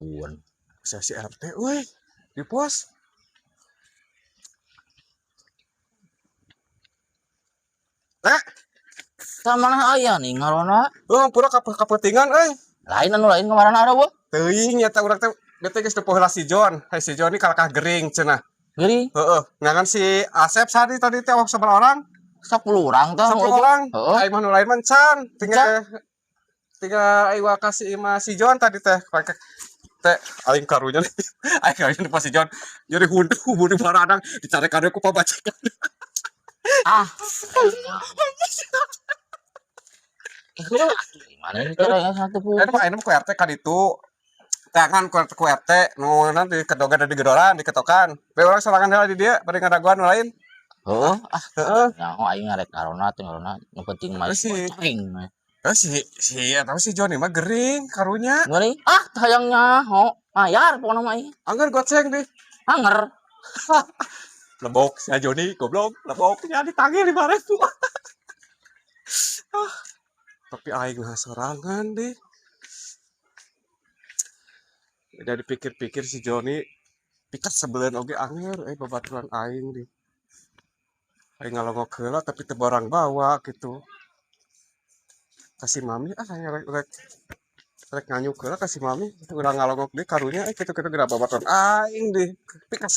Buan. Saya si RT weh di pos. Sama mana aya nih ngarona? Oh pura kapetingan Lain anu lain kemarin ada bu? teuing nyata urang teh bete geus teu poheula si John. Hai si John ini kalakah gering cenah. Geri Heeh, ngangan si Asep tadi teh sabar orang? 10 orang tah. 10 orang. Heeh. Ai mah nu lain mah can. Can. Tinggal ai kasih ima si John tadi teh pake teh aing karunya nih. Aing karunya pas si John jadi hundu buru baradang dicarekan ku pabacikan. Ah. Gimana ini caranya satu pun? Aing mah ku RT kan itu tangan ku RT nu nanti kedogan di gedoran diketokan. Bae orang sorangan heula di dieu bari ngadaguan nu lain. Heeh. Heeh. Nyaho aing ngarek ngarona teh ngarona nu penting mah cing. Si atau si John mah gering karunya. Ngeri. Ah, sayangnya ho mayar pokona mah ieu. Angger goceng deh. Anger. Lebok si Joni goblok, leboknya ditagih 5.000. Tapi aing mah sorangan deh. Udah dipikir-pikir si Joni pikat sebelan oge anger babaturan aing deh. Aing ngalongok heula tapi teu barang bawa gitu. Kasih mami rek nganyuk heula kasih mami udah ngalongok deh karunya kitu-kitu geura babaturan aing deh. Pikat